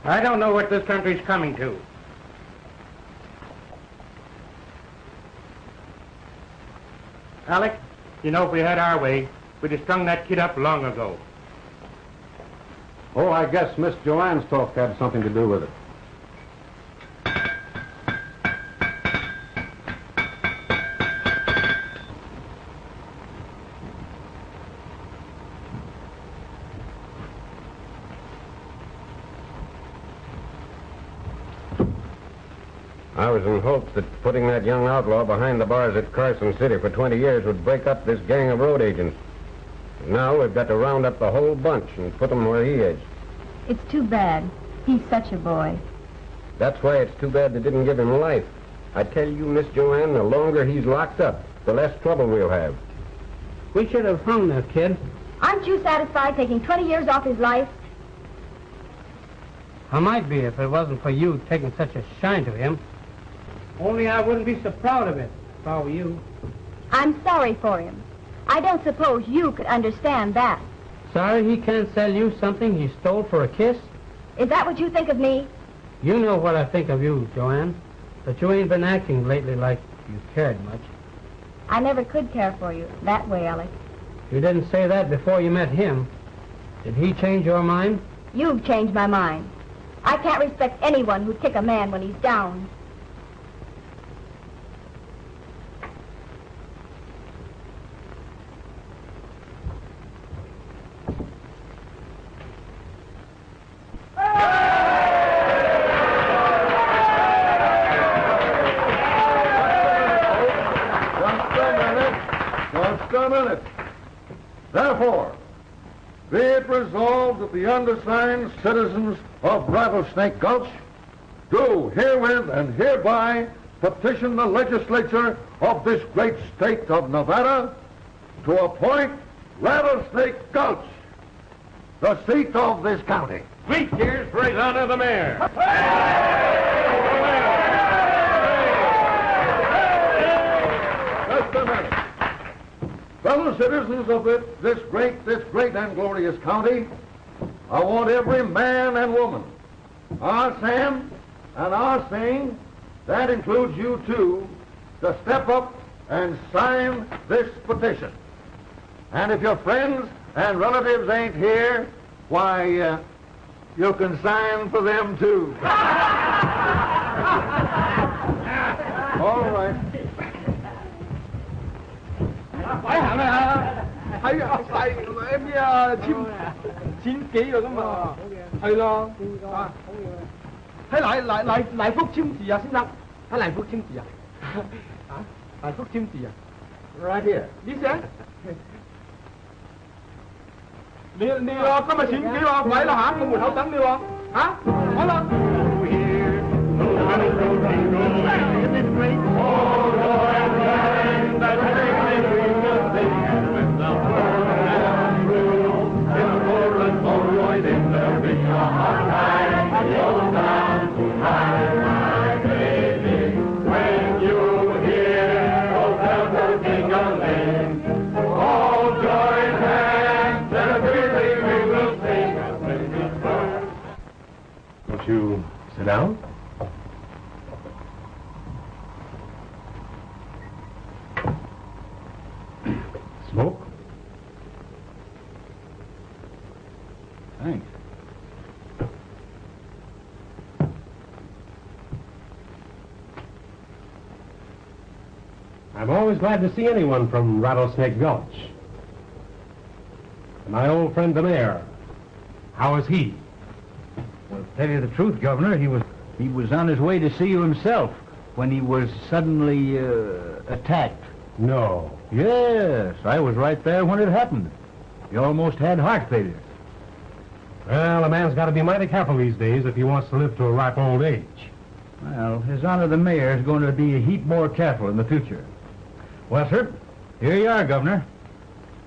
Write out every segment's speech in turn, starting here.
I don't know what this country's coming to. Alec, you know, if we had our way, we'd have strung that kid up long ago. Oh, I guess Miss Joanne's talk had something to do with it. I was in hopes that putting that young outlaw behind the bars at Carson City for 20 years would break up this gang of road agents. Now we've got to round up the whole bunch and put them where he is. It's too bad. He's such a boy. That's why it's too bad they didn't give him life. I tell you, Miss Joanne, the longer he's locked up, the less trouble we'll have. We should have hung that kid. Aren't you satisfied taking 20 years off his life? I might be if it wasn't for you taking such a shine to him. Only I wouldn't be so proud of it if I were you. I'm sorry for him. I don't suppose you could understand that. Sorry he can't sell you something he stole for a kiss? Is that what you think of me? You know what I think of you, Joanne. But you ain't been acting lately like you cared much. I never could care for you that way, Alec. You didn't say that before you met him. Did he change your mind? You've changed my mind. I can't respect anyone who'd kick a man when he's down. Therefore, be it resolved that the undersigned citizens of Rattlesnake Gulch do herewith and hereby petition the legislature of this great state of Nevada to appoint Rattlesnake Gulch the seat of this county. 3 cheers for His Honor the Mayor. Just a minute. Fellow citizens of this great and glorious county, I want every man and woman, our Sam and our Sing, that includes you too, to step up and sign this petition. And if your friends and relatives ain't here, why, you can sign for them too. All right. Em xin ký rồi cơ mà. Hay lo. Hay lại phúc chim gì à, xin lỗi. Hay lại phúc chim gì à? Hả? Lại phúc chim gì à? Right here. Đi xe. Đi có mà xin ký không? Phải là hả? Không một thấu tấn đi không? Hả? Nói lên. Won't you sit down? Smoke? Thanks. I'm always glad to see anyone from Rattlesnake Gulch. And my old friend the mayor, how is he? Well, to tell you the truth, Governor, he was on his way to see you himself when he was suddenly attacked. No. Yes, I was right there when it happened. He almost had heart failure. Well, a man's got to be mighty careful these days if he wants to live to a ripe old age. Well, His Honor the Mayor is going to be a heap more careful in the future. Well, sir, here you are, Governor.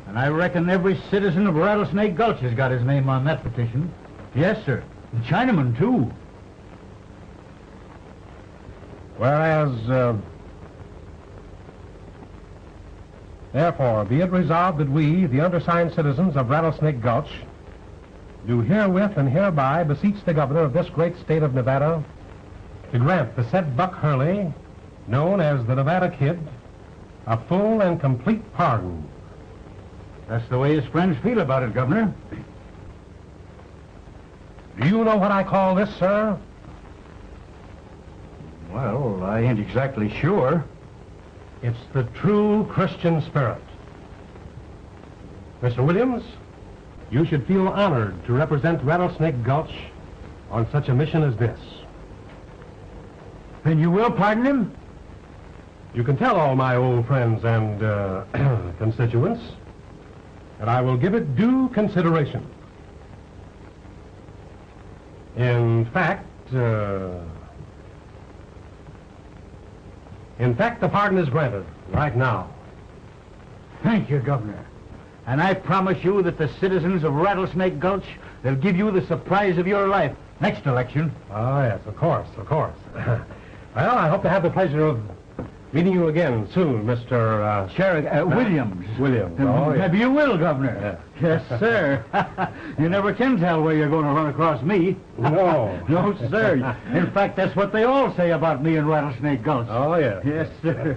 And I reckon every citizen of Rattlesnake Gulch has got his name on that petition. Yes, sir. And Chinaman, too. Whereas, therefore, be it resolved that we, the undersigned citizens of Rattlesnake Gulch, do herewith and hereby beseech the governor of this great state of Nevada to grant the said Buck Hurley, known as the Nevada Kid, a full and complete pardon. That's the way his friends feel about it, Governor. Do you know what I call this, sir? Well, I ain't exactly sure. It's the true Christian spirit. Mr. Williams, you should feel honored to represent Rattlesnake Gulch on such a mission as this. Then you will pardon him? You can tell all my old friends and constituents that I will give it due consideration. In fact, the pardon is granted right now. Thank you, Governor. And I promise you that the citizens of Rattlesnake Gulch will give you the surprise of your life next election. Oh, yes, of course, of course. Well, I hope to have the pleasure of meeting you again soon, Mr. Sheriff Williams. Williams. Oh, yes. Maybe you will, Governor. Yes, sir. You never can tell where you're going to run across me. No. No, sir. In fact, that's what they all say about me in Rattlesnake Gulch. Oh, yes. Yes, sir.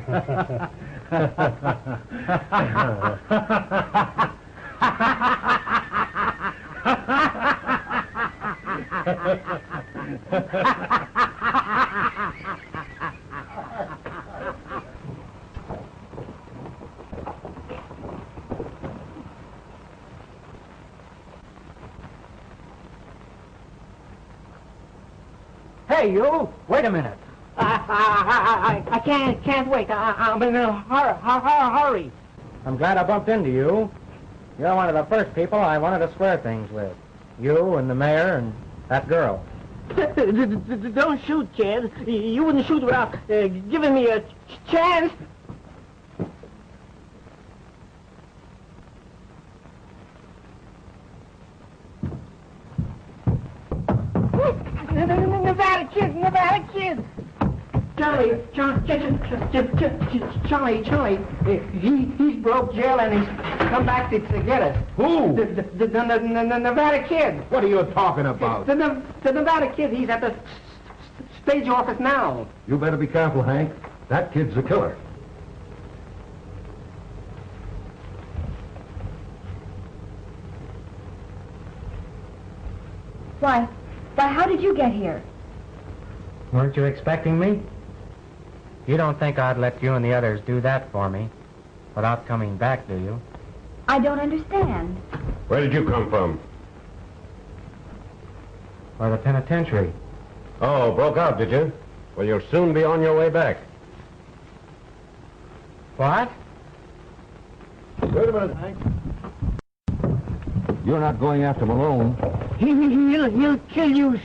Hey, you! Wait a minute. I can't wait. I'm in a hurry. I'm glad I bumped into you. You're one of the first people I wanted to square things with. You and the mayor and that girl. Don't shoot, kid. You wouldn't shoot without giving me a chance. Nevada kid. Charlie, he's broke jail and he's come back to get us. Who? The Nevada kid. What are you talking about? The Nevada kid, he's at the stage office now. You better be careful, Hank. That kid's a killer. Why, how did you get here? Weren't you expecting me? You don't think I'd let you and the others do that for me without coming back, do you? I don't understand. Where did you come from? Or the penitentiary. Oh, broke out, did you? Well, you'll soon be on your way back. What? Wait a minute, Hank. You're not going after Malone. He'll kill you,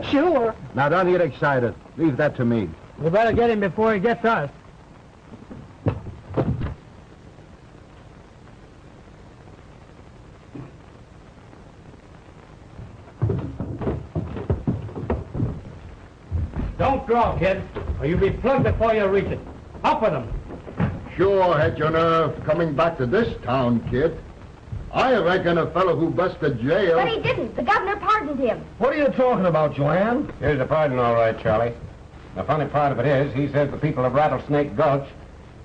sure. Now, don't get excited. Leave that to me. We better get him before he gets us. Don't draw, kid, or you'll be plugged before you reach it. Up with him. Sure had your nerve coming back to this town, kid. I reckon a fellow who busted jail... But he didn't. The governor pardoned him. What are you talking about, Joanne? Here's the pardon, all right, Charlie. The funny part of it is, he says the people of Rattlesnake Gulch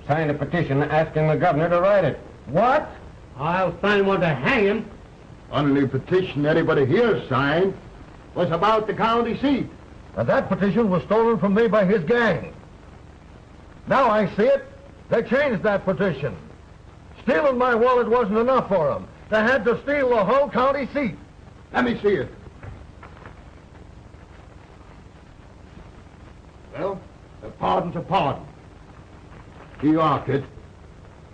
signed a petition asking the governor to write it. What? I'll sign one to hang him. Only petition anybody here signed was about the county seat. And that petition was stolen from me by his gang. Now I see it. They changed that petition. Stealing my wallet wasn't enough for them. They had to steal the whole county seat. Let me see it. Well, a pardon's a pardon. Here you are, kid.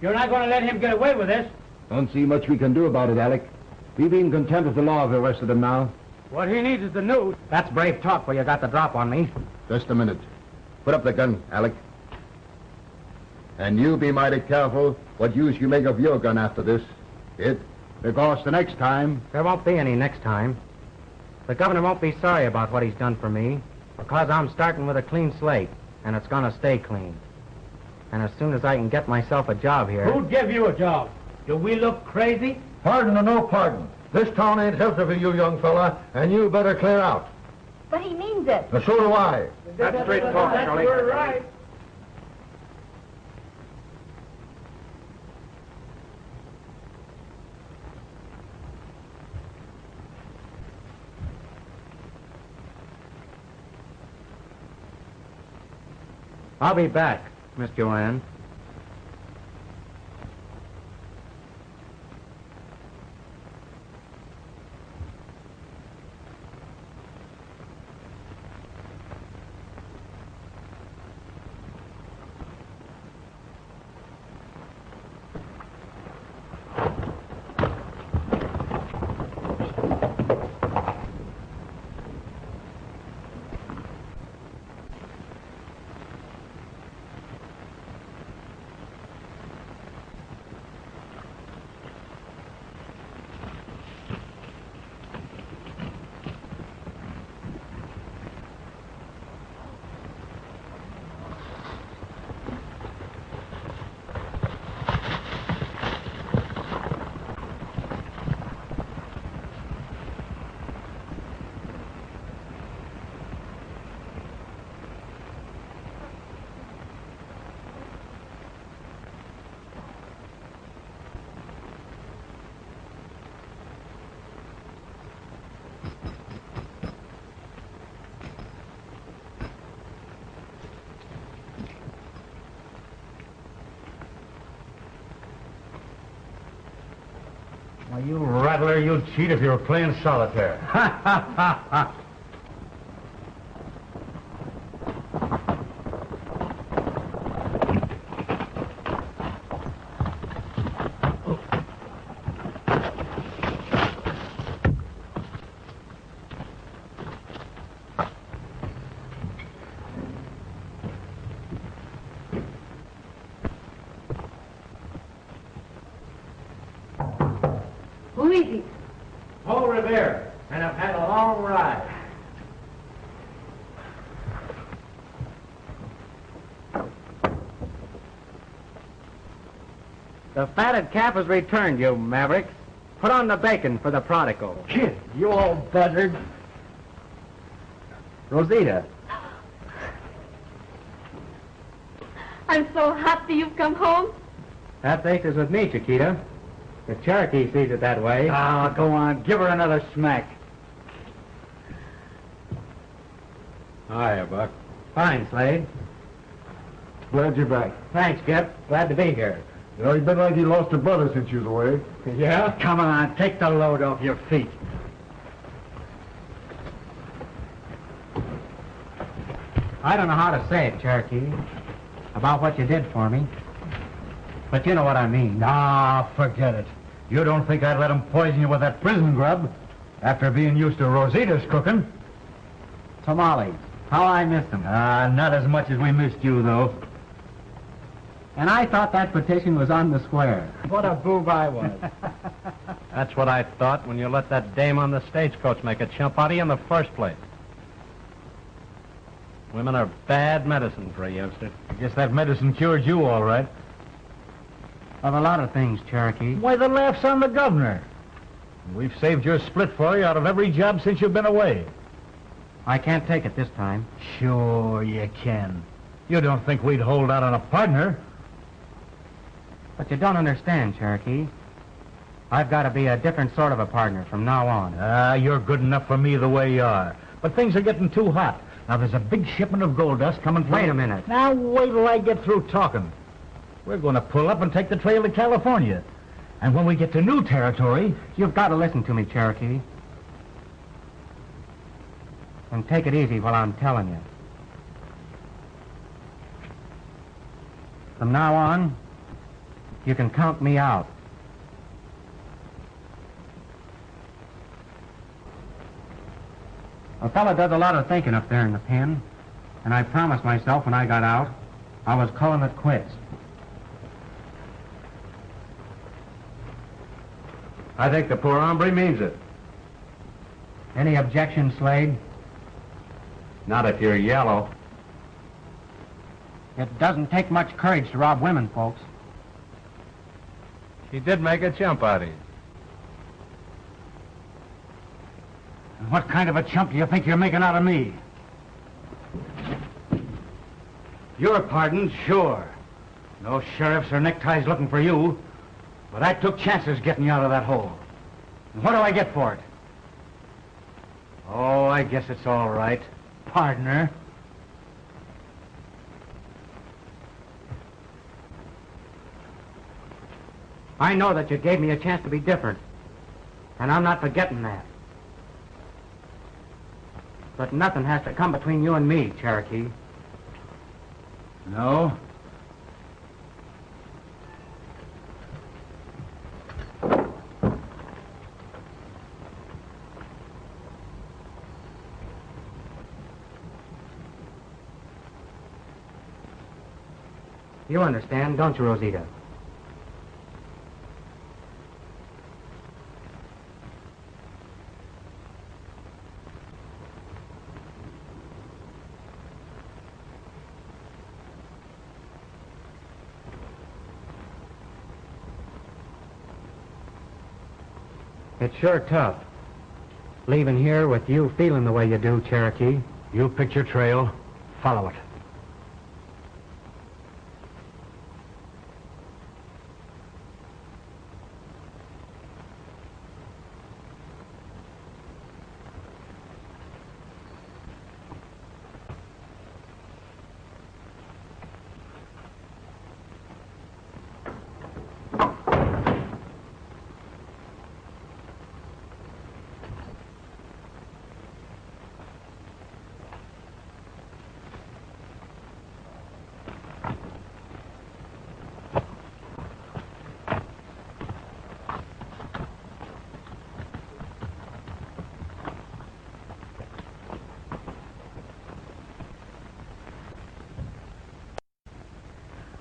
You're not going to let him get away with this. Don't see much we can do about it, Alec. We've been content of the law of the rest of them now. What he needs is the news. That's brave talk where you got the drop on me. Just a minute. Put up the gun, Alec. And you be mighty careful what use you make of your gun after this, kid. Because the next time... There won't be any next time. The governor won't be sorry about what he's done for me, because I'm starting with a clean slate, and it's going to stay clean. And as soon as I can get myself a job here... Who'd give you a job? Do we look crazy? Pardon or no pardon, This town ain't healthy for you, young fella, and you better clear out. But he means it. So do I. That's straight talk, Charlie. You're right. I'll be back, Miss Joanne. Why, you rattler, you'd cheat if you were playing solitaire. Ha, ha, ha, ha. Who is he? Paul Revere, and I've had a long ride. The fatted calf has returned, you mavericks. Put on the bacon for the prodigal. Kid, you old buzzard. Rosita. I'm so happy you've come home. That face is with me, Chiquita. The Cherokee sees it that way. Ah, go on. Give her another smack. Hiya, Buck. Fine, Slade. Glad you're back. Thanks, Gip. Glad to be here. You know, you've been like you lost a brother since you was away. Yeah? Come on, take the load off your feet. I don't know how to say it, Cherokee, about what you did for me. But you know what I mean. Nah, forget it. You don't think I'd let him poison you with that prison grub after being used to Rosita's cooking? Tamales. How I missed them. Not as much as we missed you, though. And I thought that petition was on the square. What a boob I was. That's what I thought when you let that dame on the stagecoach make a chump out of you in the first place. Women are bad medicine for a youngster. I guess that medicine cured you all right. Of a lot of things, Cherokee. Why, the laugh's on the governor. We've saved your split for you out of every job since you've been away. I can't take it this time. Sure you can. You don't think we'd hold out on a partner? But you don't understand, Cherokee. I've got to be a different sort of a partner from now on. You're good enough for me the way you are. But things are getting too hot. Now, there's a big shipment of gold dust coming from... Wait a minute. Now, wait till I get through talking. We're going to pull up and take the trail to California. And when we get to new territory... You've got to listen to me, Cherokee. And take it easy while I'm telling you. From now on, you can count me out. A fella does a lot of thinking up there in the pen, and I promised myself when I got out, I was calling it quits. I think the poor hombre means it. Any objection, Slade? Not if you're yellow. It doesn't take much courage to rob women, folks. She did make a chump out of you. What kind of a chump do you think you're making out of me? Your pardon, sure. No sheriffs or neckties looking for you. But I took chances getting you out of that hole. And what do I get for it? Oh, I guess it's all right. Partner. I know that you gave me a chance to be different. And I'm not forgetting that. But nothing has to come between you and me, Cherokee. No? You understand, don't you, Rosita? It's sure tough, leaving here with you feeling the way you do, Cherokee. You picked your trail. Follow it.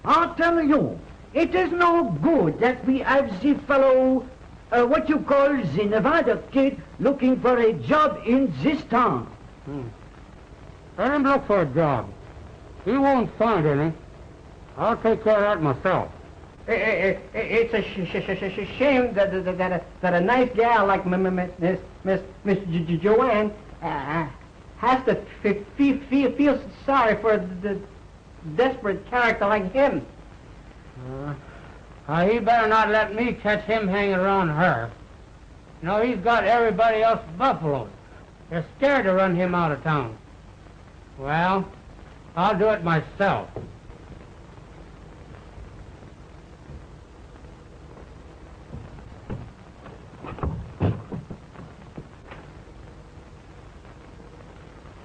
I'll tell you, it is no good that we have the fellow, what you call the Nevada Kid, looking for a job in this town. Let him look for a job. He won't find any. I'll take care of that myself. It's a shame that a nice gal like Miss Joanne has to feel sorry for the desperate character like him. He better not let me catch him hanging around her. You know, he's got everybody else buffaloed. They're scared to run him out of town. Well, I'll do it myself.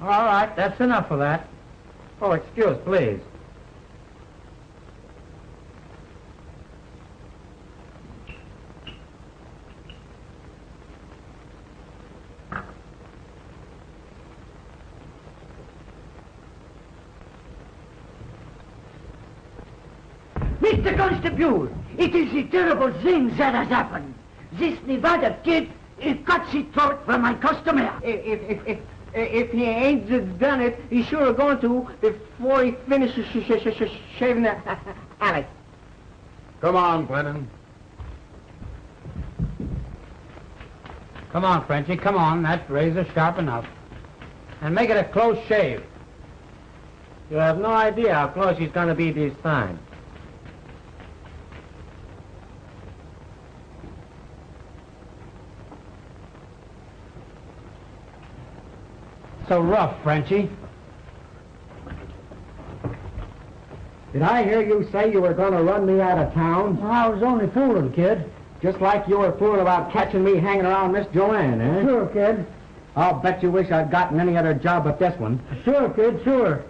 All right, that's enough of that. Oh, excuse, please. Mr. Constable, it is a terrible thing that has happened. This Nevada Kid cuts his throat for my customer. If he ain't done it, he's sure going to before he finishes shaving the alley. Come on, Clinton. Come on, Frenchie, come on. That razor's sharp enough. And make it a close shave. You have no idea how close he's going to be this time. So rough, Frenchie. Did I hear you say you were going to run me out of town? Well, I was only fooling, kid. Just like you were fooling about catching me hanging around Miss Joanne, eh? Sure, kid. I'll bet you wish I'd gotten any other job but this one. Sure, kid, sure.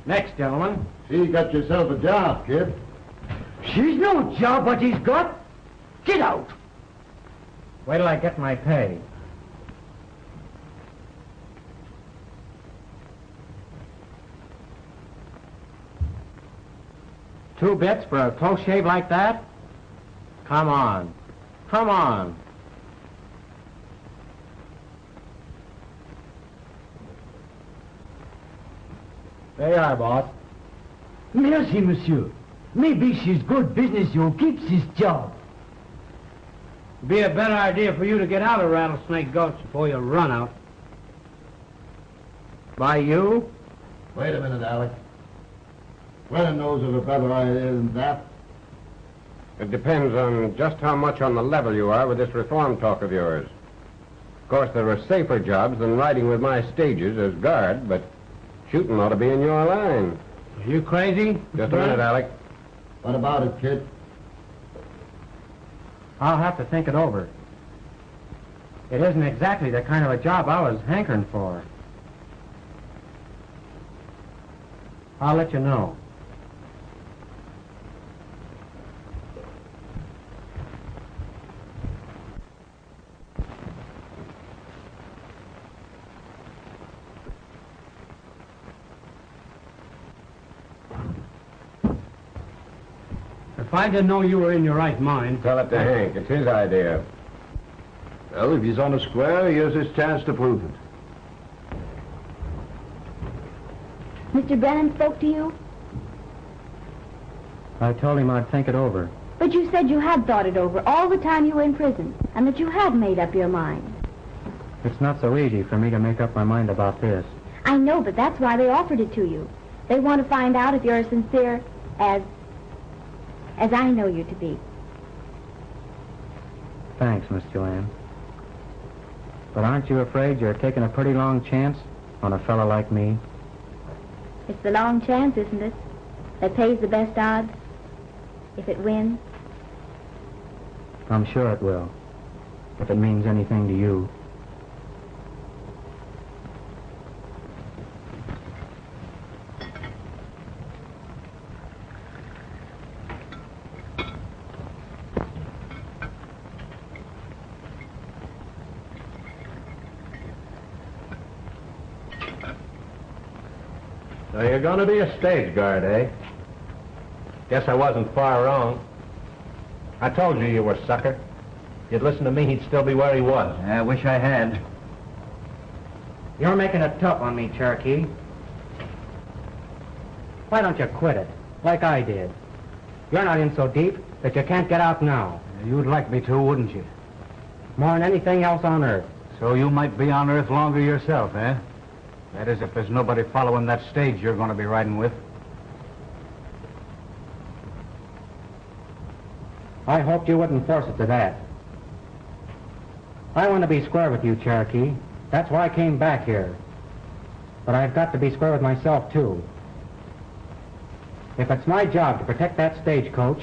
Next, gentlemen. See, you got yourself a job, kid. She's no job what he's got. Get out. Wait till I get my pay. 2 bits for a close shave like that? Come on. Come on. There you are, boss. Merci, monsieur. Maybe she's good business. You keeps his job. Be a better idea for you to get out of Rattlesnake Gulch before you run out. By you? Wait a minute, Alec. Brennan knows of a better idea than that. It depends on just how much on the level you are with this reform talk of yours. Of course, there are safer jobs than riding with my stages as guard, but shooting ought to be in your line. Are you crazy? Just a minute, Alec. What about it, kid? I'll have to think it over. It isn't exactly the kind of a job I was hankering for. I'll let you know. If I didn't know you were in your right mind... Tell it to Hank. It's his idea. Well, if he's on the square, here's his chance to prove it. Mr. Brennan spoke to you? I told him I'd think it over. But you said you had thought it over all the time you were in prison, and that you had made up your mind. It's not so easy for me to make up my mind about this. I know, but that's why they offered it to you. They want to find out if you're as sincere as I know you to be. Thanks, Miss Joanne. But aren't you afraid you're taking a pretty long chance on a fellow like me? It's the long chance, isn't it, that pays the best odds, if it wins? I'm sure it will, if it means anything to you. So you're going to be a stage guard, eh? Guess I wasn't far wrong. I told you you were a sucker. If you'd listened to me, he'd still be where he was. I wish I had. You're making it tough on me, Cherokee. Why don't you quit it, like I did? You're not in so deep that you can't get out now. You'd like me to, wouldn't you? More than anything else on earth. So you might be on Earth longer yourself, eh? That is, if there's nobody following that stage you're going to be riding with. I hoped you wouldn't force it to that. I want to be square with you, Cherokee. That's why I came back here. But I've got to be square with myself, too. If it's my job to protect that stagecoach,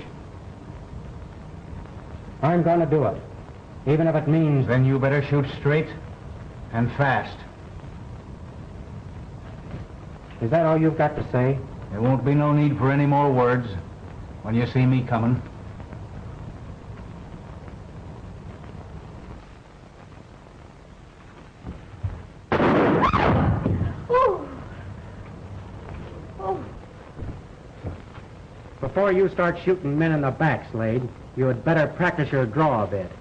I'm going to do it. Even if it means... Then you better shoot straight and fast. Is that all you've got to say? There won't be no need for any more words when you see me coming. Before you start shooting men in the back, Slade, you had better practice your draw a bit.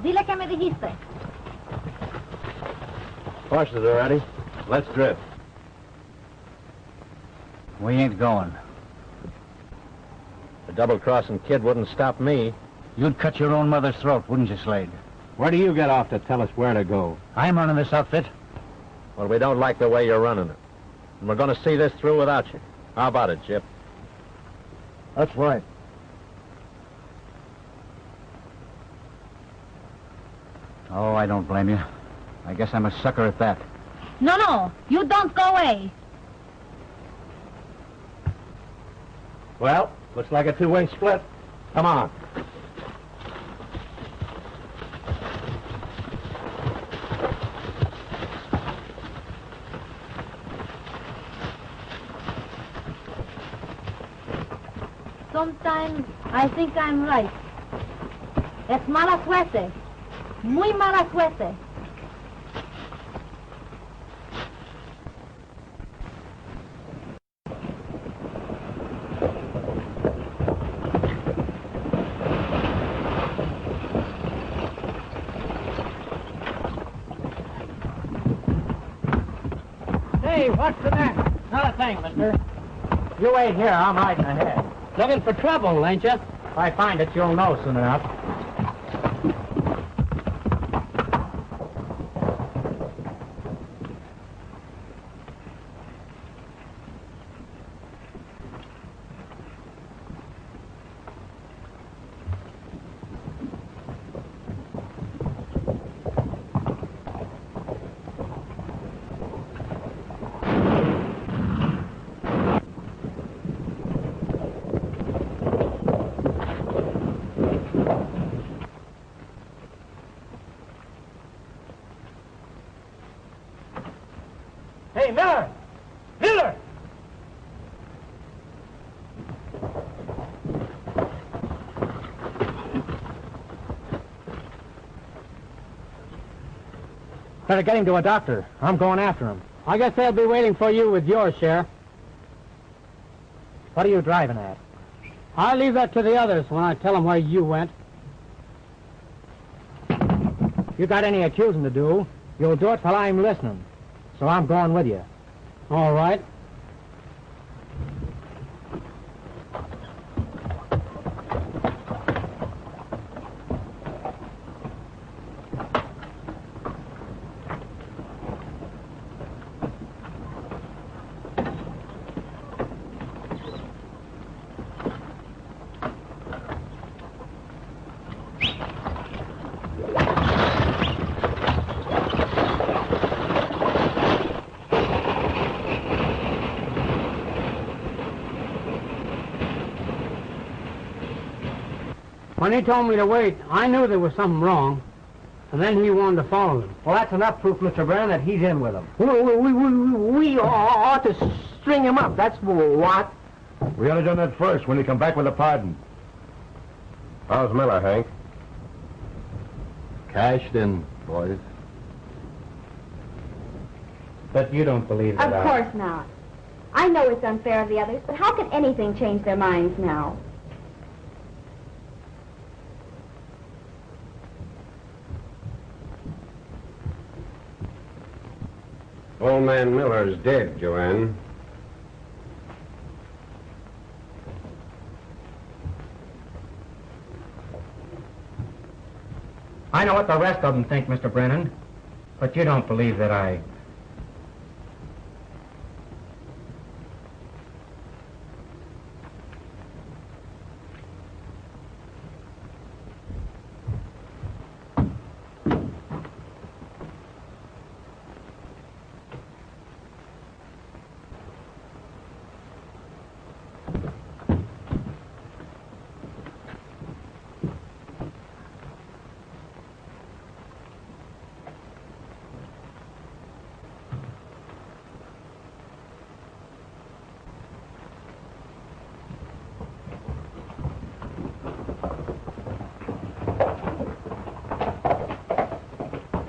Dile que me dijiste. Horses are ready. Let's drift. We ain't going. The double-crossing kid wouldn't stop me. You'd cut your own mother's throat, wouldn't you, Slade? Where do you get off to tell us where to go? I'm running this outfit. Well, we don't like the way you're running it. And we're going to see this through without you. How about it, Chip? That's right. Oh, I don't blame you. I guess I'm a sucker at that. No, you don't go away. Well, looks like a two-way split. Come on. Sometimes I think I'm right. Es mala suerte. Muy mala suerte. Hey, what's the matter? Not a thing, mister. You wait here, I'm riding ahead. Looking for trouble, ain't you? If I find it, you'll know soon enough. Hey, Miller! Miller! Better get him to a doctor. I'm going after him. I guess they'll be waiting for you with yours, Sheriff. What are you driving at? I'll leave that to the others when I tell them where you went. You got any accusing to do, you'll do it while I'm listening. So I'm going with you. All right. When he told me to wait, I knew there was something wrong. And then he wanted to follow them. Well, that's enough proof, Mr. Brennan, that he's in with them. We ought to string him up. That's what. We ought to done that first when he come back with a pardon. How's Miller, Hank? Cashed in, boys. But you don't believe that Of course not. I know it's unfair of the others, but how can anything change their minds now? Old man Miller's dead, Joanne. I know what the rest of them think, Mr. Brennan. But you don't believe that I...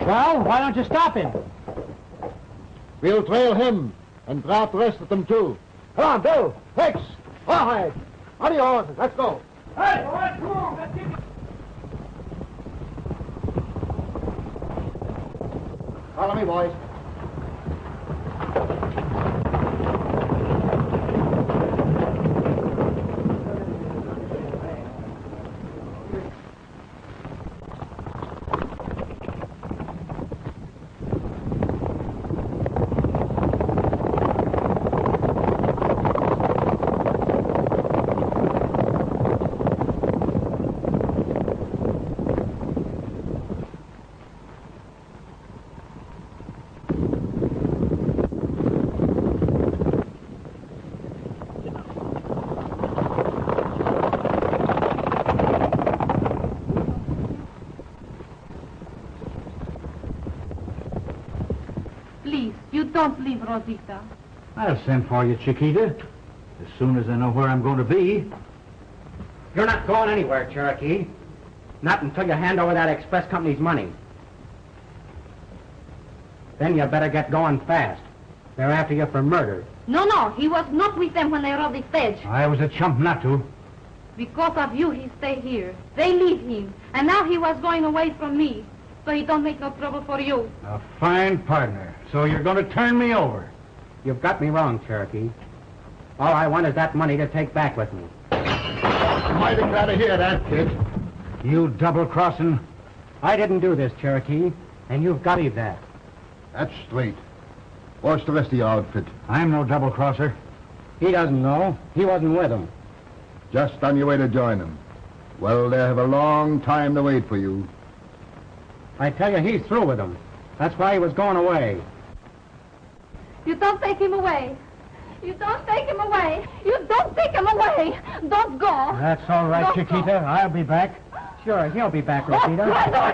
Well, why don't you stop him? We'll trail him and drop the rest of them, too. Come on, Bill. Hicks. Rawhide. On your horses. Let's go. Hey, all right, come on. Let's get... Follow me, boys. Don't leave, Rosita. I'll send for you, Chiquita, as soon as I know where I'm going to be. You're not going anywhere, Cherokee. Not until you hand over that express company's money. Then you better get going fast. They're after you for murder. No, he was not with them when they robbed the stage. I was a chump not to. Because of you, he stayed here. They leave him. And now he was going away from me. So he don't make no trouble for you. A fine partner. So you're going to turn me over. You've got me wrong, Cherokee. All I want is that money to take back with me. Mighty glad to hear that, kid. You double-crossing. I didn't do this, Cherokee, and you've got to leave that. That's straight. What's the rest of your outfit? I'm no double-crosser. He doesn't know. He wasn't with them. Just on your way to join them. Well, they have a long time to wait for you. I tell you, he's through with them. That's why he was going away. You don't take him away. You don't take him away. You don't take him away. Don't go. That's all right, Don't Chiquita. go. I'll be back. Sure, he'll be back, Oh, Rosita.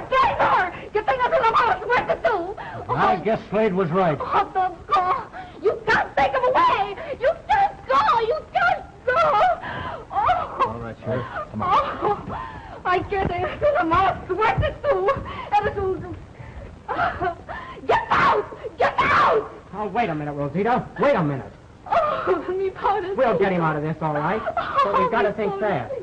traidor! Que tengas una mala suerte tú! I guess Slade was right. Oh, don't go! You can't take him away! You can't go! You can't go! Oh. All right, Sheriff. Come on. Oh, ay, que tengas una mala suerte tú! Eres un... Get out! Get out! Oh, wait a minute, Rosita. Wait a minute. Oh, mi padre. We'll get him out of this, all right. But we've got to think fast.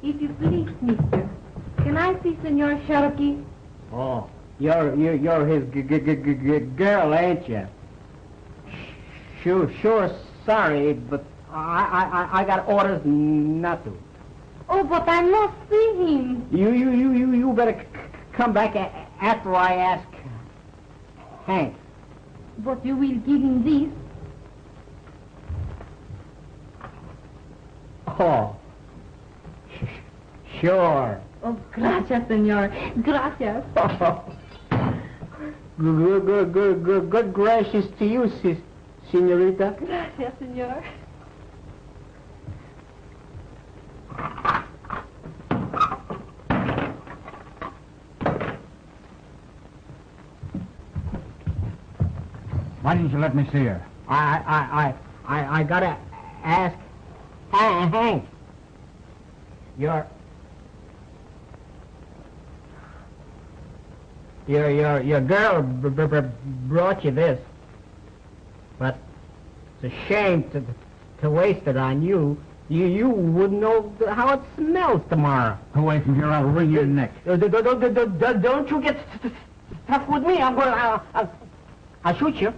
If you please, mister, can I see Senor Cherokee? Oh, you're his girl, ain't you? Sure, sorry, but I got orders not to. Oh, but I must see him. You better come back after I ask Hank. But you will give him this. Oh, sure. Oh, gracias, senor. Gracias. Good gracious to you, senorita. Gracias, senor. Why didn't you let me see her? I gotta ask Hank. Your girl brought you this, but it's a shame to waste it on you. You wouldn't know how it smells tomorrow. Away from here, I'll wring your neck. Don't you get tough with me. I'll shoot you.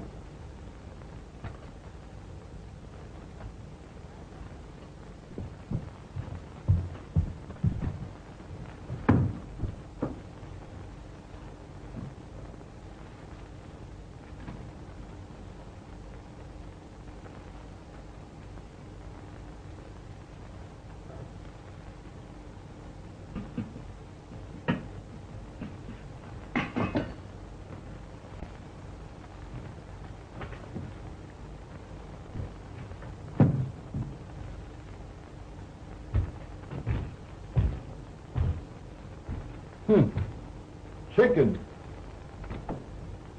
Chicken.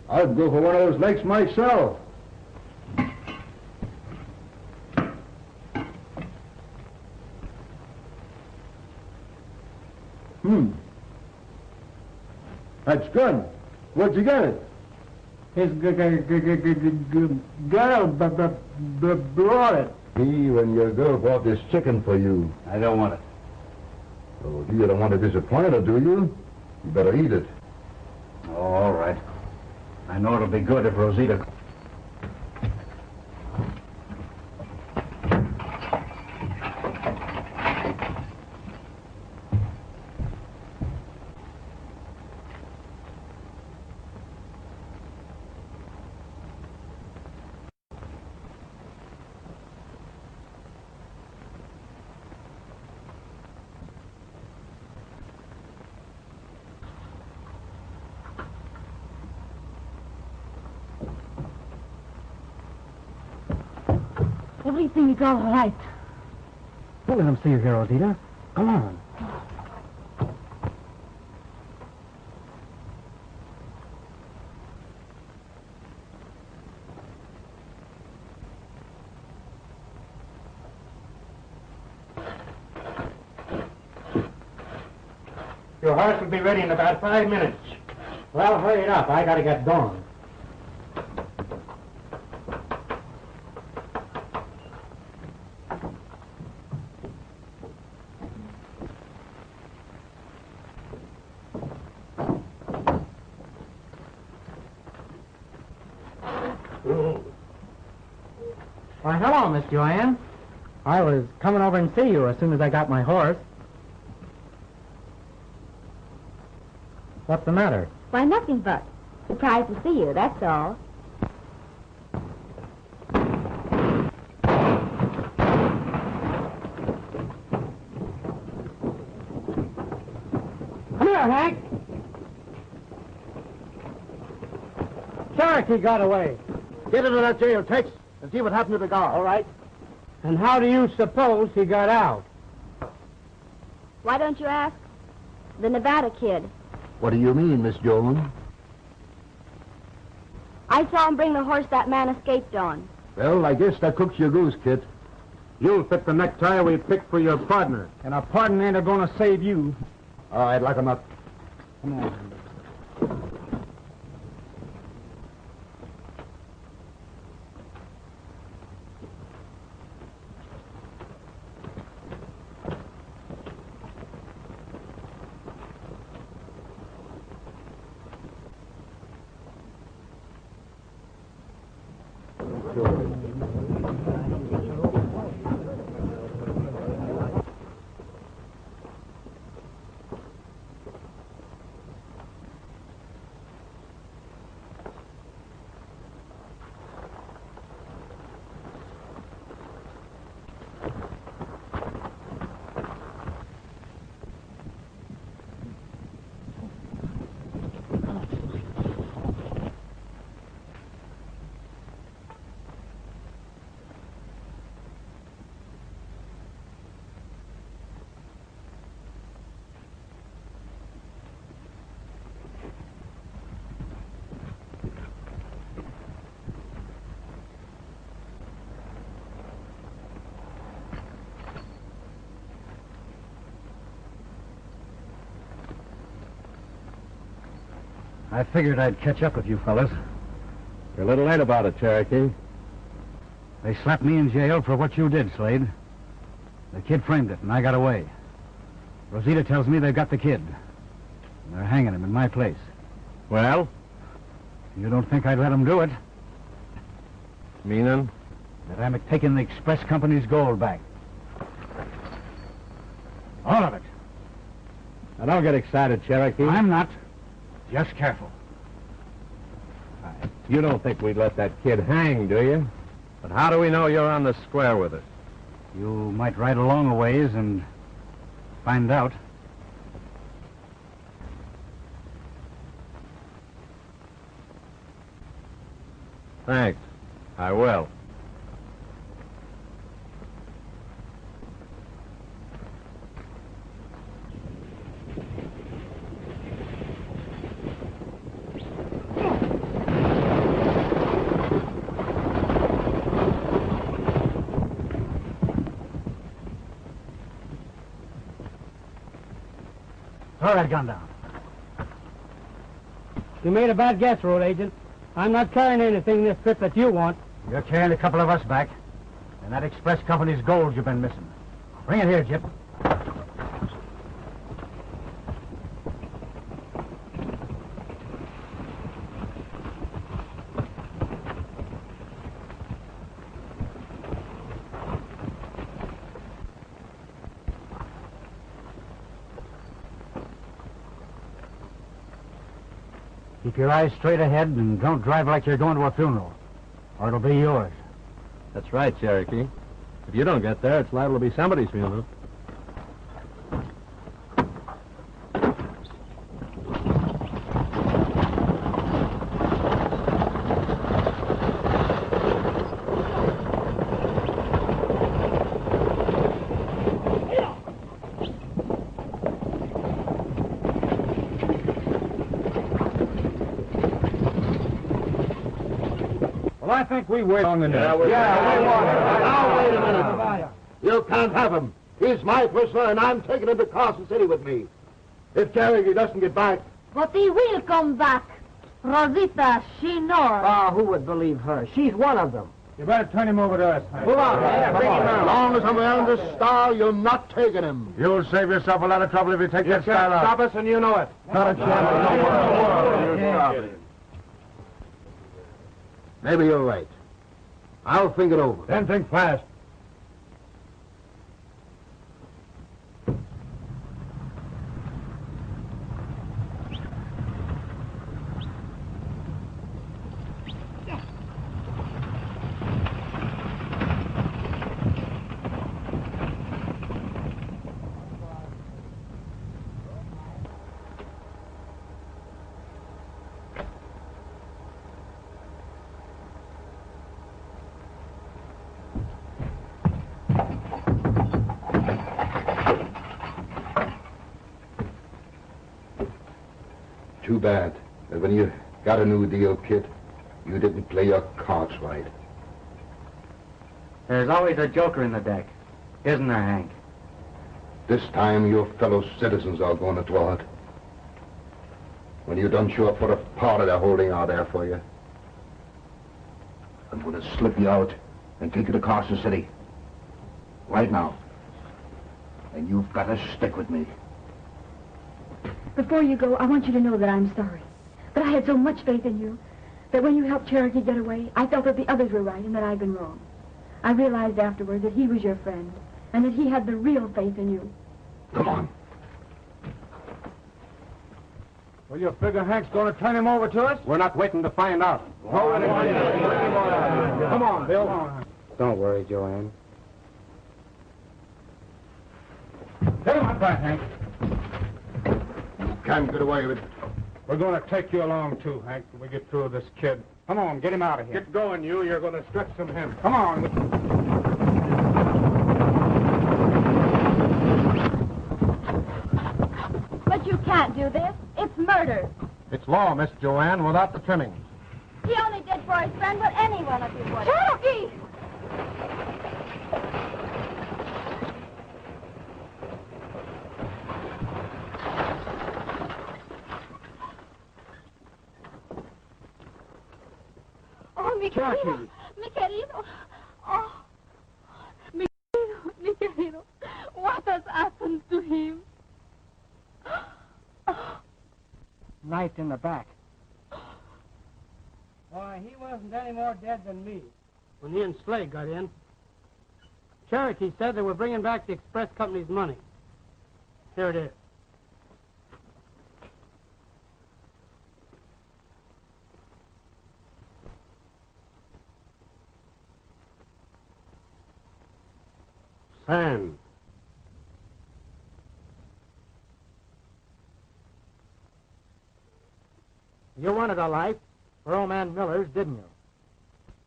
I'd go for one of those legs myself. That's good. Where'd you get it? His girl brought it. He and your girl bought this chicken for you. I don't want it. Oh, you don't want to disappoint her, do you? You better eat it. Oh, all right. I know it'll be good if Rosita... Everything is all right. Don't let him see you here, Rosita. Come on. Your horse will be ready in about 5 minutes. Well, hurry it up. I gotta get going. Why, hello, Miss Joanne. I was coming over and see you as soon as I got my horse. What's the matter? Why, nothing but. Surprised to see you, that's all. Come here, Hank. Cherokee got away. Get into that jail, Tex, and see what happened to the guard. All right. And how do you suppose he got out? Why don't you ask? The Nevada kid. What do you mean, Miss Jones? I saw him bring the horse that man escaped on. Well, I guess that cooks your goose, Kit. You'll fit the necktie we picked for your partner. And a pardon ain't going to save you. All right, lock him up. Come on. I figured I'd catch up with you fellas. You're a little late about it, Cherokee. They slapped me in jail for what you did, Slade. The kid framed it, and I got away. Rosita tells me they've got the kid. And they're hanging him in my place. Well? You don't think I'd let them do it? Meaning? That I'm taking the express company's gold back. All of it. Now, don't get excited, Cherokee. I'm not. Just careful. You don't think we'd let that kid hang, do you? But how do we know you're on the square with us? You might ride along a ways and find out. Thanks. I will. Throw that gun down. You made a bad guess, road agent. I'm not carrying anything this trip that you want. You're carrying a couple of us back. And that express company's gold you've been missing. Bring it here, Jip. Keep your eyes straight ahead and don't drive like you're going to a funeral, or it'll be yours. That's right, Cherokee. If you don't get there, it's liable to be somebody's funeral. Well, I think we wait long enough. Now, wait a minute. You can't have him. He's my prisoner, and I'm taking him to Carson City with me. If Cherokee doesn't get back... But he will come back. Rosita, she knows. Ah, who would believe her? She's one of them. You better turn him over to us. Move on, man. Bring him As out. long as I'm around this star, you're not taking him. You'll save yourself a lot of trouble if you take that style out. Stop us, and you know it. Not a chance. Maybe you're right. I'll think it over. Then think fast. Too bad that when you got a new deal, Kid, you didn't play your cards right. There's always a joker in the deck, isn't there, Hank? This time your fellow citizens are going to draw it. When you done sure put a part of their holding out there for you, I'm going to slip you out and take you to Carson City. Right now. And you've got to stick with me. Before you go, I want you to know that I'm sorry. That I had so much faith in you, that when you helped Cherokee get away, I felt that the others were right and that I'd been wrong. I realized afterward that he was your friend, and that he had the real faith in you. Come on. Well, you figure Hank's going to turn him over to us? We're not waiting to find out. Come on, Bill. Don't worry, Joanne. Take him up back, Hank. Can't get away with it. We're going to take you along, too, Hank, when we get through with this kid. Come on, get him out of here. Get going, you. You're going to stretch some him. Come on. But you can't do this. It's murder. It's law, Miss Joanne, without the trimmings. He only did for his friend what any one of you would. Cherokee! Oh, mi querido, mi querido. Oh, mi querido, what has happened to him? Knife in the back. Why, he wasn't any more dead than me when he and Slade got in. Cherokee said they were bringing back the express company's money. Here it is. Sand. You wanted a life for old man Miller's, didn't you?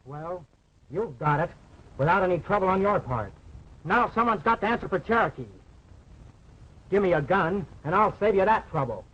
Well, you've got it without any trouble on your part. Now someone's got to answer for Cherokee. Give me a gun, and I'll save you that trouble.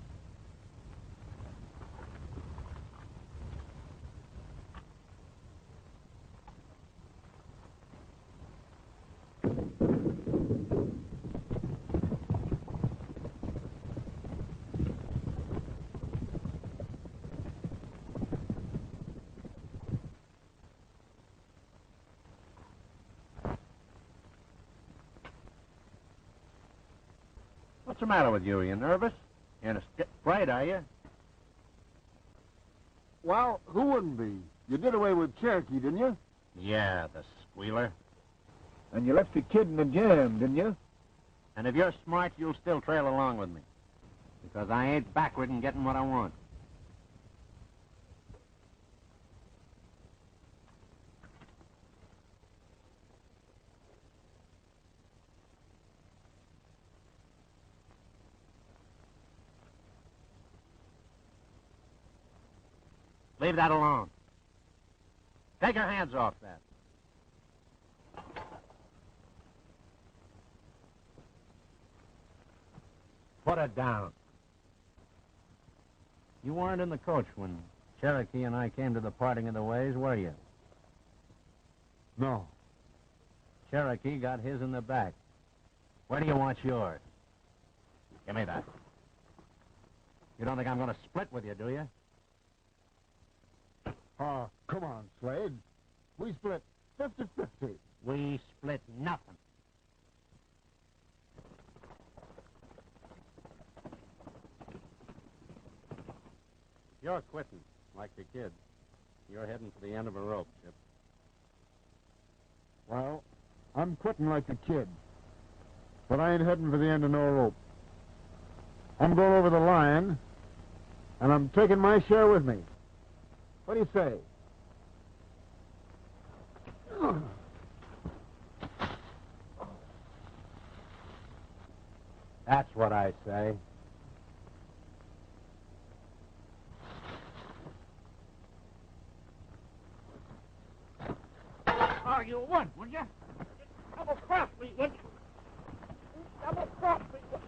What's the matter with you? Are you nervous? You in a fright, are you? Well, who wouldn't be? You did away with Cherokee, didn't you? Yeah, the squealer. And you left the kid in the jam, didn't you? And if you're smart, you'll still trail along with me. Because I ain't backward in getting what I want. Leave that alone. Take your hands off that. Put it down. You weren't in the coach when Cherokee and I came to the parting of the ways, were you? No. Cherokee got his in the back. Where do you want yours? Give me that. You don't think I'm going to split with you, do you? Oh, come on, Slade. We split 50-50. We split nothing. You're quitting, like the kid. You're heading for the end of a rope, Chip. Well, I'm quitting like a kid. But I ain't heading for the end of no rope. I'm going over the line, and I'm taking my share with me. What do you say? That's what I say. Oh, you won, would you? Double cross me, would you? Double cross me, would you?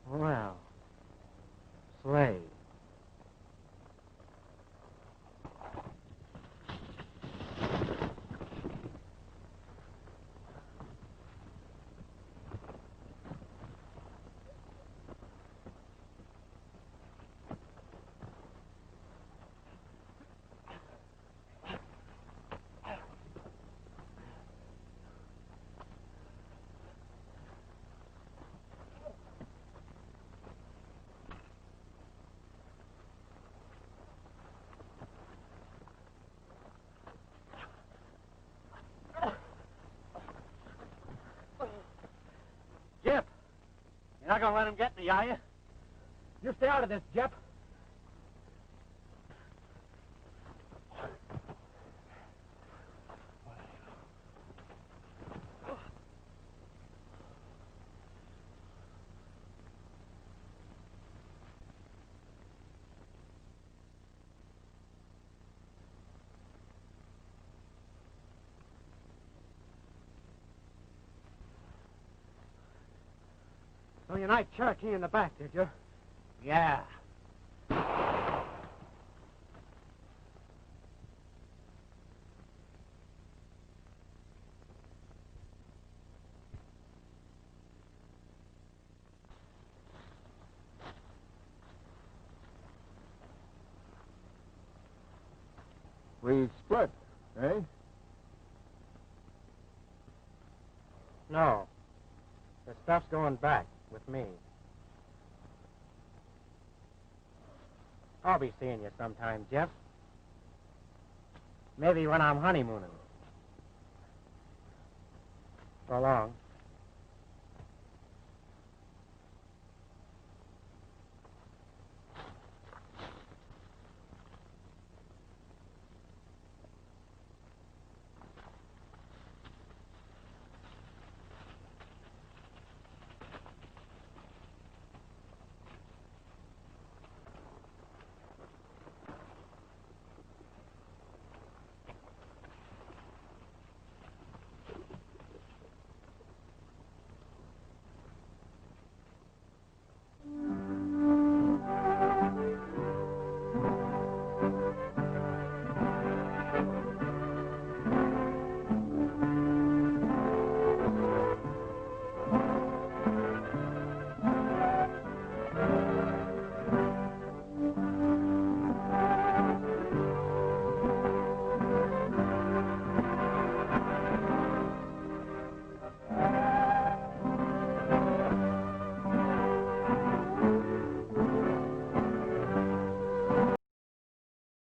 Well, Slade. Jip! You're not going to let him get me, are you? You stay out of this, Jep. So you knocked Cherokee in the back, did you? Yeah. We split, eh? No. The stuff's going back with me. I'll be seeing you sometime, Jeff. Maybe when I'm honeymooning. So long.